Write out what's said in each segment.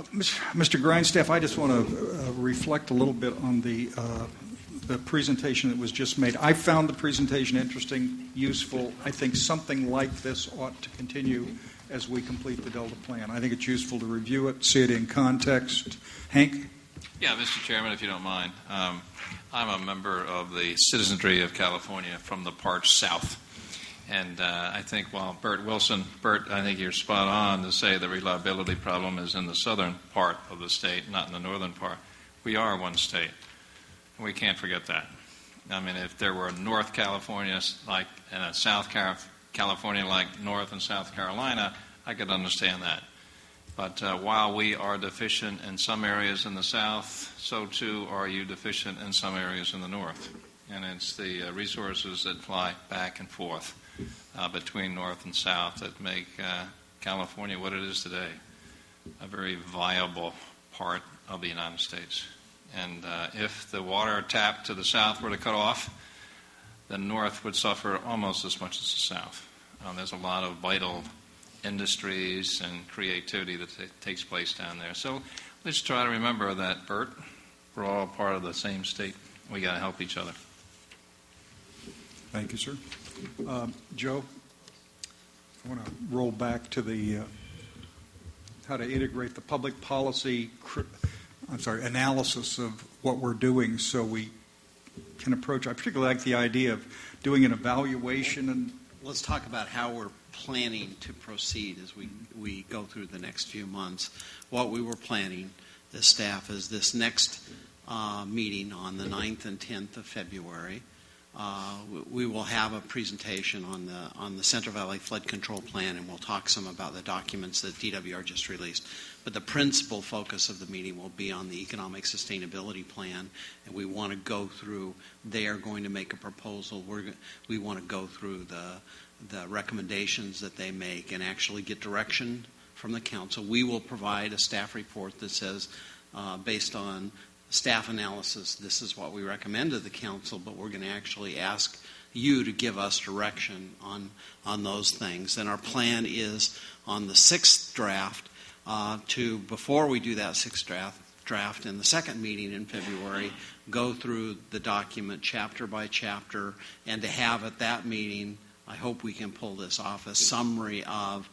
Mr. Grindstaff, I just want to reflect a little bit on the presentation that was just made. I found the presentation interesting, useful. I think something like this ought to continue as we complete the Delta Plan. I think it's useful to review it, see it in context. Hank? Yeah, Mr. Chairman, if you don't mind. I'm a member of the citizenry of California from the parts south. And I think while Bert, I think you're spot on to say the reliability problem is in the southern part of the state, not in the northern part. We are one state, and we can't forget that. I mean, if there were North California like and a South California like North and South Carolina, I could understand that. But while we are deficient in some areas in the South, so too are you deficient in some areas in the North. And it's the resources that fly back and forth between North and South that make California what it is today, a very viable part of the United States. And if the water tap to the South were to cut off, the North would suffer almost as much as the South. There's a lot of vital industries and creativity that takes place down there. So let's try to remember that, Bert, we're all part of the same state. We got to help each other. Thank you, sir. Joe, I want to roll back to the how to integrate the public policy analysis of what we're doing so we can approach. I particularly like the idea of doing an evaluation. And let's talk about how we're planning to proceed as we go through the next few months. What we were planning, the staff, is this next meeting on the 9th and 10th of February. We will have a presentation on the Central Valley Flood Control Plan, and we'll talk some about the documents that DWR just released. But the principal focus of the meeting will be on the Economic Sustainability Plan, and we want to go through. They are going to make a proposal. We want to go through the recommendations that they make and actually get direction from the council. We will provide a staff report that says, based on staff analysis, this is what we recommend to the council, but we're going to actually ask you to give us direction on those things. And our plan is on the 6th draft before we do that 6th draft in the second meeting in February, go through the document chapter by chapter, and to have at that meeting, I hope we can pull this off, a summary of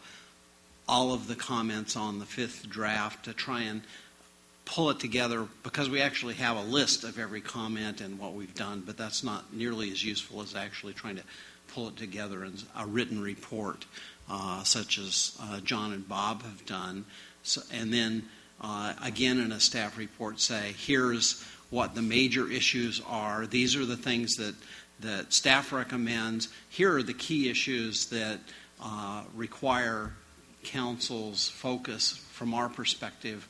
all of the comments on the 5th draft to try and pull it together, because we actually have a list of every comment and what we've done, but that's not nearly as useful as actually trying to pull it together in a written report, such as John and Bob have done. So, and then, again, in a staff report, say, here's what the major issues are. These are the things that staff recommends. Here are the key issues that require council's focus from our perspective.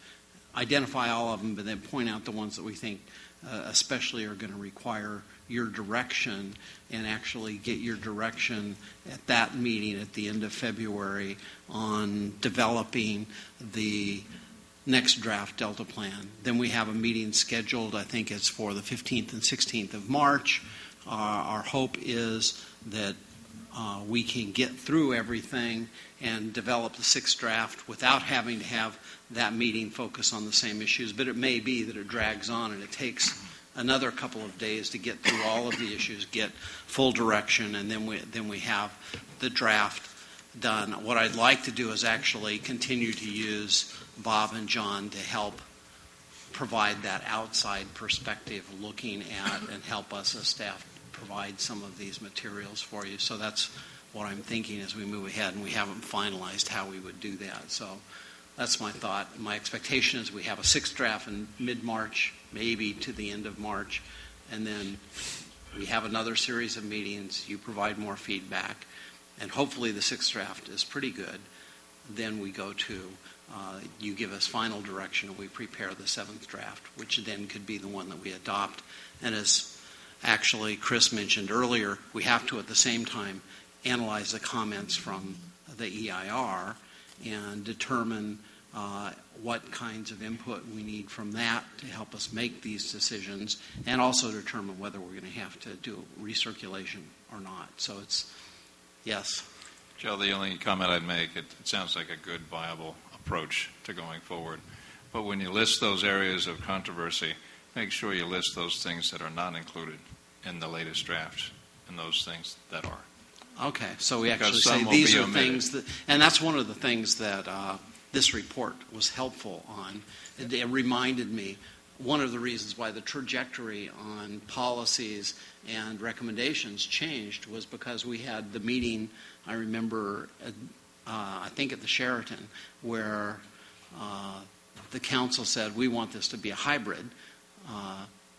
Identify all of them, but then point out the ones that we think especially are going to require your direction, and actually get your direction at that meeting at the end of February on developing the next draft Delta Plan. Then we have a meeting scheduled, I think it's for the 15th and 16th of March. Our hope is that we can get through everything and develop the 6th draft without having to have that meeting focus on the same issues. But it may be that it drags on and it takes another couple of days to get through all of the issues, get full direction, and then we have the draft done. What I'd like to do is actually continue to use Bob and John to help provide that outside perspective, looking at and help us as staff provide some of these materials for you. So that's what I'm thinking as we move ahead, and we haven't finalized how we would do that. So that's my thought. My expectation is we have a 6th draft in mid-March, maybe to the end of March, and then we have another series of meetings. You provide more feedback, and hopefully the 6th draft is pretty good. Then we go to, you give us final direction, and we prepare the 7th draft, which then could be the one that we adopt. And as actually Chris mentioned earlier, we have to at the same time analyze the comments from the EIR and determine what kinds of input we need from that to help us make these decisions, and also determine whether we're going to have to do recirculation or not. So it's, yes. Joe, the only comment I'd make, it sounds like a good, viable approach to going forward. But when you list those areas of controversy, make sure you list those things that are not included in the latest draft and those things that are. Okay, so we actually Because some say will these be are omitted. things that, and that's one of the things that this report was helpful on. It reminded me, one of the reasons why the trajectory on policies and recommendations changed was because we had the meeting, I remember, I think at the Sheraton, where the council said we want this to be a hybrid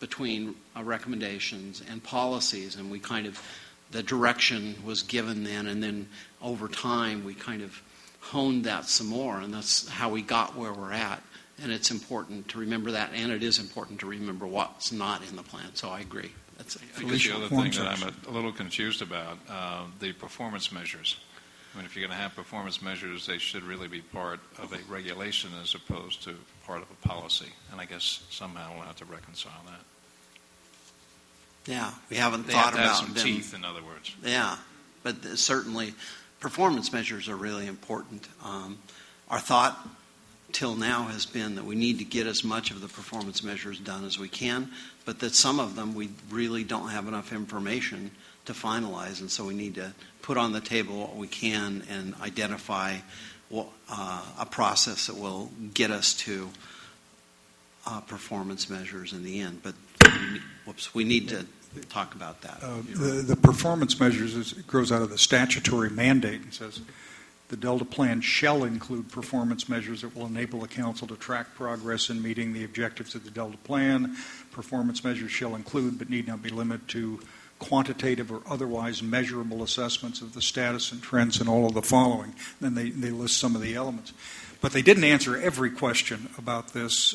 between recommendations and policies, and we kind of, the direction was given then, and then over time we kind of honed that some more, and that's how we got where we're at. And it's important to remember that, and it is important to remember what's not in the plan. So I agree. That's I think the other thing that I'm a little confused about, the performance measures. I mean, if you're going to have performance measures, they should really be part of a regulation as opposed to part of a policy. And I guess somehow we'll have to reconcile that. Yeah, we haven't They thought have to have about some them. teeth, in other words. Yeah, but certainly performance measures are really important. Our thought till now has been that we need to get as much of the performance measures done as we can, but that some of them we really don't have enough information to finalize, and so we need to put on the table what we can and identify a process that will get us to performance measures in the end. But we need to talk about that. The performance measures it grows out of the statutory mandate and says the Delta Plan shall include performance measures that will enable the Council to track progress in meeting the objectives of the Delta Plan. Performance measures shall include but need not be limited to quantitative or otherwise measurable assessments of the status and trends in all of the following. Then they list some of the elements. But they didn't answer every question about this.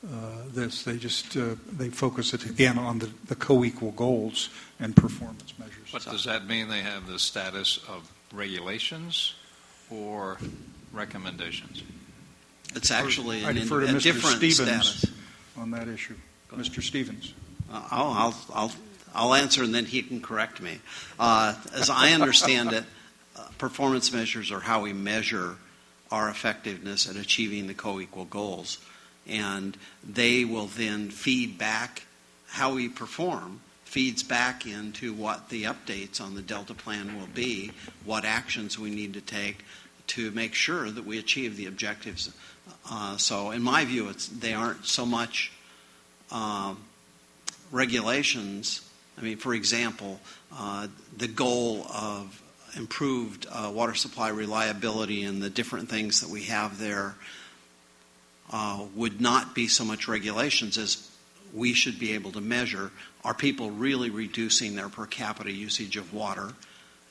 They just they focus it again on the co-equal goals and performance measures. But does that mean they have the status of regulations or recommendations? It's actually I defer to a Mr. different Stevens status. on that issue. Mr. Stevens. I'll answer, and then he can correct me. As I understand it, performance measures are how we measure our effectiveness at achieving the co-equal goals. And they will then feed back how we perform, feeds back into what the updates on the Delta Plan will be, what actions we need to take to make sure that we achieve the objectives. So in my view, they aren't so much regulations. I mean, for example, the goal of improved water supply reliability and the different things that we have there would not be so much regulations as we should be able to measure, are people really reducing their per capita usage of water?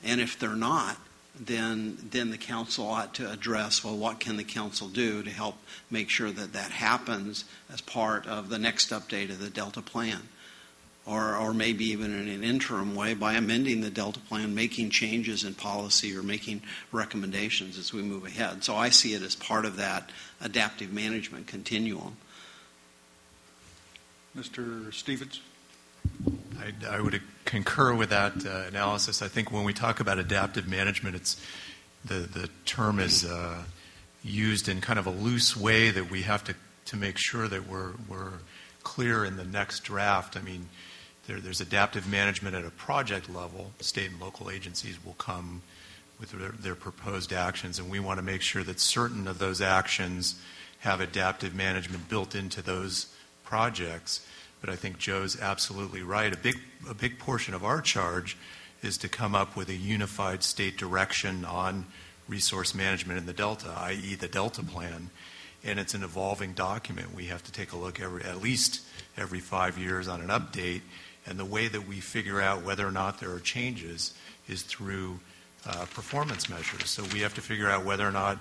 And if they're not, then the council ought to address, well, what can the council do to help make sure that that happens as part of the next update of the Delta Plan? Or maybe even in an interim way by amending the Delta Plan, making changes in policy or making recommendations as we move ahead. So I see it as part of that adaptive management continuum. Mr. Stevens? I would concur with that analysis. I think when we talk about adaptive management, it's the term is used in kind of a loose way that we have to make sure that we're clear in the next draft. I mean, there's adaptive management at a project level. State and local agencies will come with their proposed actions, and we want to make sure that certain of those actions have adaptive management built into those projects. But I think Joe's absolutely right. A big portion of our charge is to come up with a unified state direction on resource management in the Delta, i.e. the Delta Plan. And it's an evolving document. We have to take a look at least every 5 years on an update. And the way that we figure out whether or not there are changes is through performance measures. So we have to figure out whether or not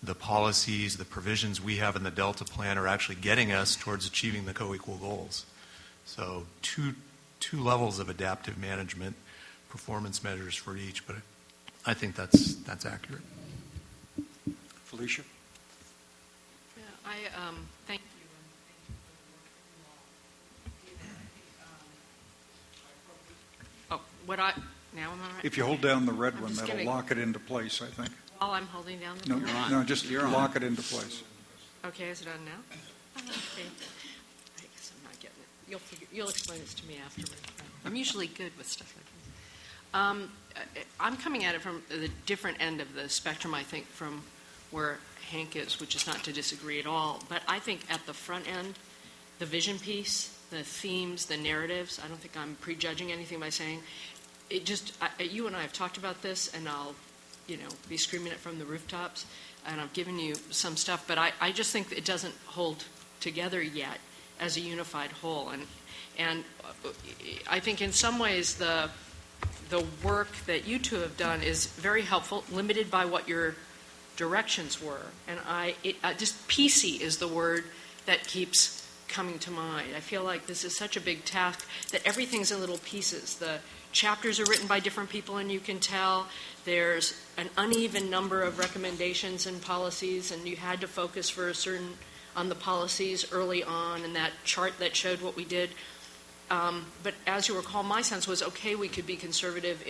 the policies, the provisions we have in the Delta Plan are actually getting us towards achieving the co-equal goals. So two levels of adaptive management, performance measures for each, but I think that's accurate. Felicia? Yeah, thank you. Now am I right? If you hold down the red I'm one, just that'll gonna- lock it into place, I think. While I'm holding down the No, mirror. on. no, just You're on. lock it into place. Okay, is it on now? Okay. I guess I'm not getting it. You'll explain this to me afterward. I'm usually good with stuff like this. I'm coming at it from the different end of the spectrum, I think, from where Hank is, which is not to disagree at all. But I think at the front end, the vision piece, the themes, the narratives, I don't think I'm prejudging anything by saying, you and I have talked about this, and I'll, be screaming it from the rooftops, and I've given you some stuff, but I just think it doesn't hold together yet as a unified whole. And I think in some ways the work that you two have done is very helpful, limited by what your directions were. And just piecey is the word that keeps coming to mind. I feel like this is such a big task that everything's in little pieces. The chapters are written by different people, and you can tell there's an uneven number of recommendations and policies, and you had to focus on the policies early on in that chart that showed what we did. But as you recall, my sense was, okay, we could be conservative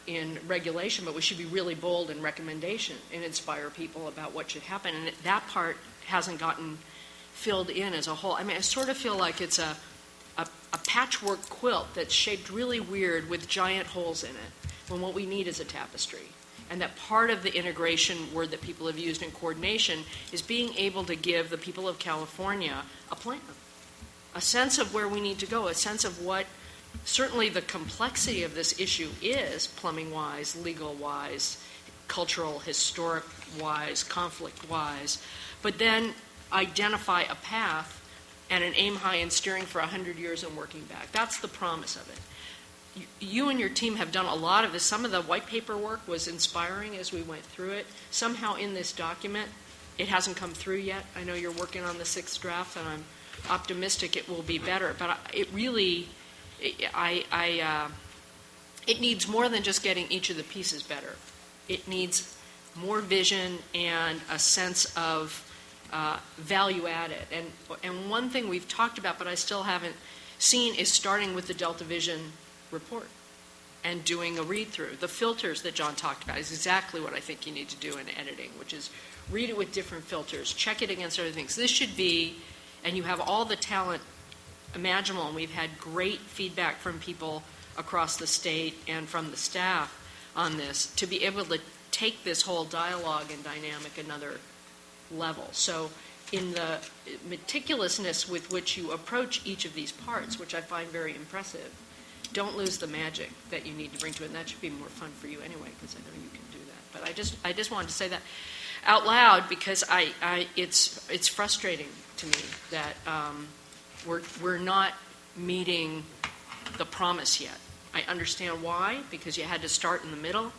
in regulation, but we should be really bold in recommendation and inspire people about what should happen. And that part hasn't gotten filled in as a whole. I mean, I sort of feel like it's a patchwork quilt that's shaped really weird with giant holes in it, when what we need is a tapestry. And that part of the integration word that people have used in coordination is being able to give the people of California a plan, a sense of where we need to go, a sense of what certainly the complexity of this issue is, plumbing-wise, legal-wise, cultural, historic-wise, conflict-wise, but then identify a path and an aim high in steering for 100 years and working back. That's the promise of it. You and your team have done a lot of this. Some of the white paper work was inspiring as we went through it. Somehow in this document, it hasn't come through yet. I know you're working on the 6th draft, and I'm optimistic it will be better. But it really, it needs more than just getting each of the pieces better. It needs more vision and a sense of value added. And one thing we've talked about, but I still haven't seen, is starting with the Delta Vision report and doing a read-through. The filters that John talked about is exactly what I think you need to do in editing, which is read it with different filters, check it against other things. This should be, and you have all the talent imaginable, and we've had great feedback from people across the state and from the staff on this, to be able to take this whole dialogue and dynamic another level. So in the meticulousness with which you approach each of these parts, which I find very impressive, don't lose the magic that you need to bring to it, and that should be more fun for you anyway, because I know you can do that. But I just wanted to say that out loud, because it's frustrating to me that we're not meeting the promise yet. I understand why, because you had to start in the middle,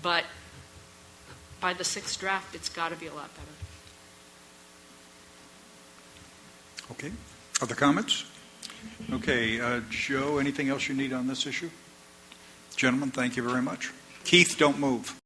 but by the 6th draft, it's got to be a lot better. Okay. Other comments? Okay. Joe, anything else you need on this issue? Gentlemen, thank you very much. Keith, don't move.